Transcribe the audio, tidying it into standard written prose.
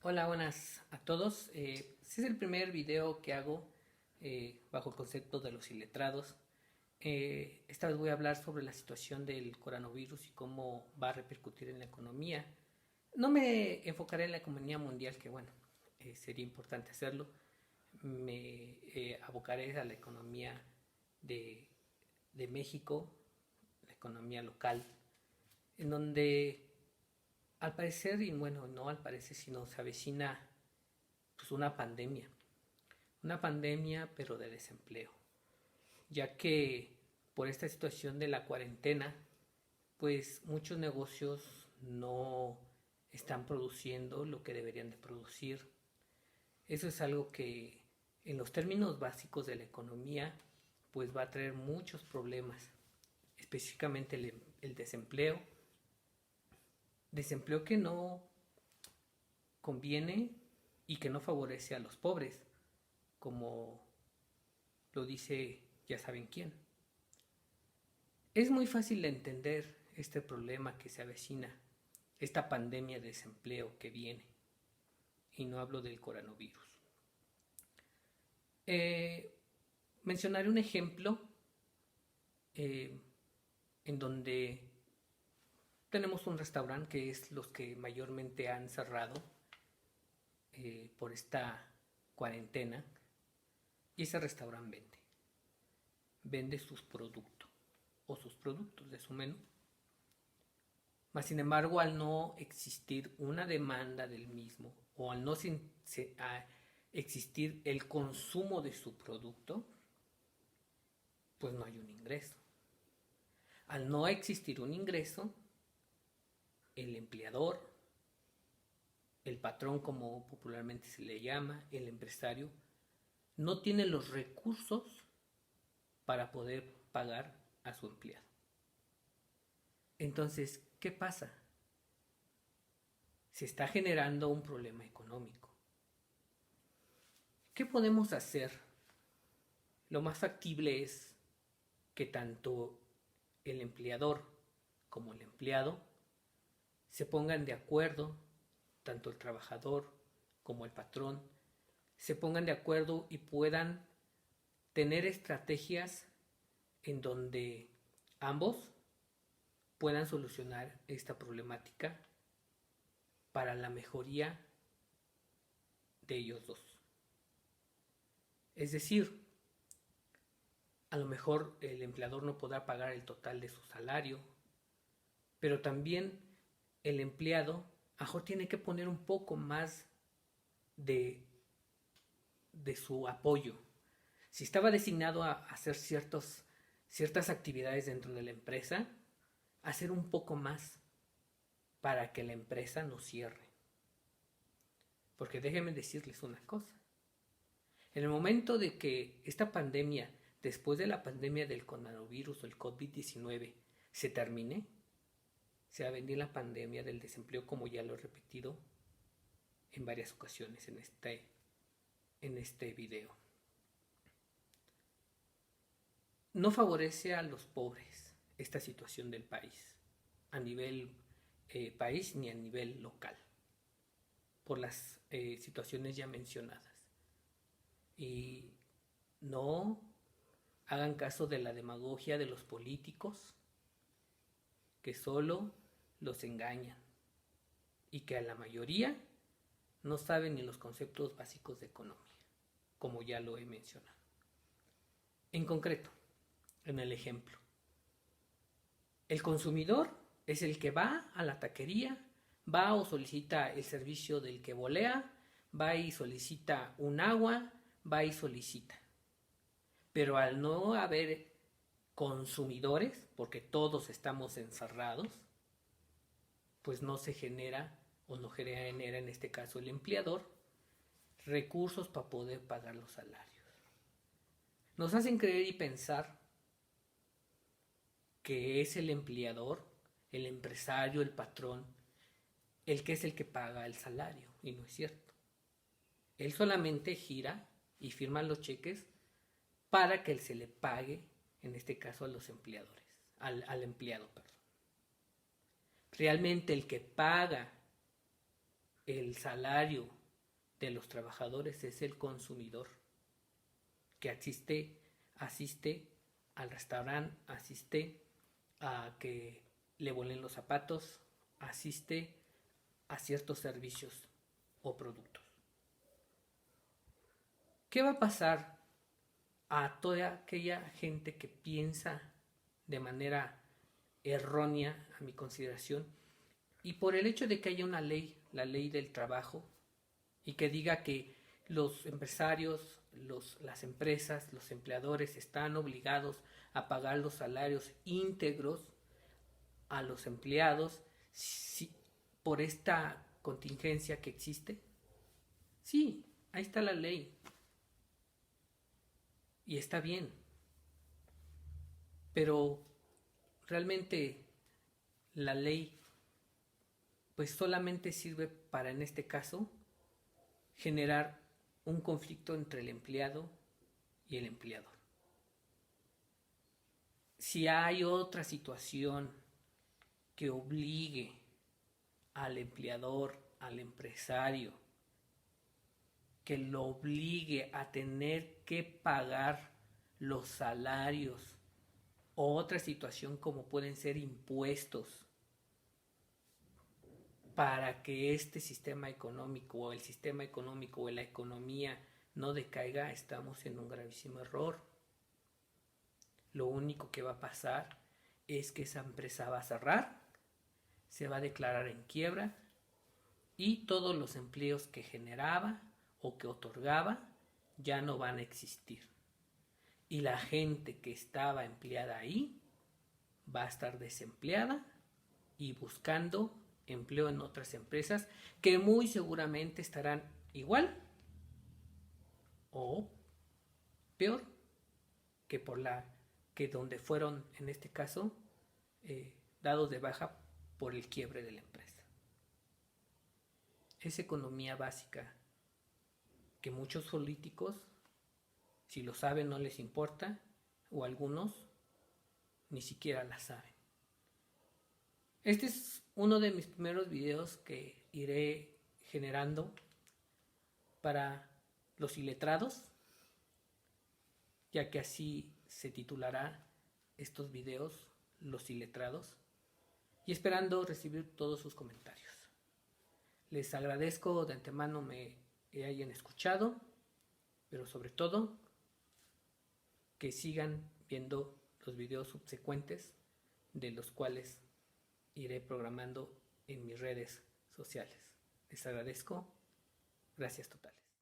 Hola, buenas a todos. Este es el primer video que hago bajo el concepto de los iletrados. Esta vez voy a hablar sobre la situación del coronavirus y cómo va a repercutir en la economía. No me enfocaré en la economía mundial, que bueno, sería importante hacerlo. Me abocaré a la economía de, de México, la economía local, en donde al parecer, y bueno, no al parecer, sino se avecina pues una pandemia pero de desempleo, ya que por esta situación de la cuarentena, pues muchos negocios no están produciendo lo que deberían de producir. Eso es algo que en los términos básicos de la economía, pues va a traer muchos problemas, específicamente el desempleo, desempleo que no conviene y que no favorece a los pobres, como lo dice ya saben quién. Es muy fácil de entender este problema que se avecina, esta pandemia de desempleo que viene, y no hablo del coronavirus. Eh, Mencionaré un ejemplo eh, en donde tenemos un restaurante que es los que mayormente han cerrado por esta cuarentena, y ese restaurante vende sus productos o sus productos de su menú. Mas, sin embargo, al no existir una demanda del mismo o al no existir el consumo de su producto, pues no hay un ingreso. Al no existir un ingreso, el empleador, el patrón como popularmente se le llama, el empresario, no tiene los recursos para poder pagar a su empleado. Entonces, ¿qué pasa? Se está generando un problema económico. ¿Qué podemos hacer? Lo más factible es que tanto el empleador como el empleado se pongan de acuerdo, tanto el trabajador como el patrón, se pongan de acuerdo y puedan tener estrategias en donde ambos puedan solucionar esta problemática para la mejoría de ellos dos. Es decir, a lo mejor el empleador no podrá pagar el total de su salario, pero también el empleado a lo mejor tiene que poner un poco más de, de su apoyo. Si estaba designado a hacer ciertas actividades dentro de la empresa, hacer un poco más para que la empresa no cierre. Porque déjenme decirles una cosa. En el momento de que esta pandemia, después de la pandemia del coronavirus o el COVID-19, se termine, se va a venir la pandemia del desempleo, como ya lo he repetido en varias ocasiones en este video. No favorece a los pobres esta situación del país, a nivel país ni a nivel local, por las situaciones ya mencionadas. Y no hagan caso de la demagogia de los políticos que solo los engañan y que a la mayoría no saben ni los conceptos básicos de economía, como ya lo he mencionado. En concreto, en el ejemplo, el consumidor es el que va a la taquería, va o solicita el servicio del que volea, va y solicita un agua, va y solicita. Pero al no haber consumidores, porque todos estamos encerrados, pues no se genera o no genera en este caso el empleador recursos para poder pagar los salarios. Nos hacen creer y pensar que es el empleador, el empresario, el patrón, el que es el que paga el salario, y no es cierto. Él solamente gira y firma los cheques para que se le pague, en este caso a los empleadores, al empleado, perdón. Realmente el que paga el salario de los trabajadores es el consumidor, que asiste al restaurante, asiste a que le vuelen los zapatos, asiste a ciertos servicios o productos. ¿Qué va a pasar a toda aquella gente que piensa de manera errónea, a mi consideración, y por el hecho de que haya una ley, la ley del trabajo, y que diga que los empresarios, las empresas, los empleadores están obligados a pagar los salarios íntegros a los empleados por esta contingencia que existe? Sí, ahí está la ley. Y está bien. Pero realmente la ley pues solamente sirve para, en este caso, generar un conflicto entre el empleado y el empleador. Si hay otra situación que obligue al empleador, al empresario, que lo obligue a tener que pagar los salarios, o otra situación como pueden ser impuestos, para que este sistema económico o el sistema económico o la economía no decaiga, estamos en un gravísimo error. Lo único que va a pasar es que esa empresa va a cerrar, se va a declarar en quiebra y todos los empleos que generaba o que otorgaba ya no van a existir. Y la gente que estaba empleada ahí va a estar desempleada y buscando empleo en otras empresas que muy seguramente estarán igual o peor que donde fueron, en este caso, dados de baja por el quiebre de la empresa. Es economía básica que muchos políticos, si lo saben, no les importa, o algunos ni siquiera la saben. Este es uno de mis primeros videos que iré generando para los iletrados, ya que así se titulará estos videos, los iletrados, y esperando recibir todos sus comentarios. Les agradezco de antemano me hayan escuchado, pero sobre todo que sigan viendo los videos subsecuentes, de los cuales iré programando en mis redes sociales. Les agradezco. Gracias totales.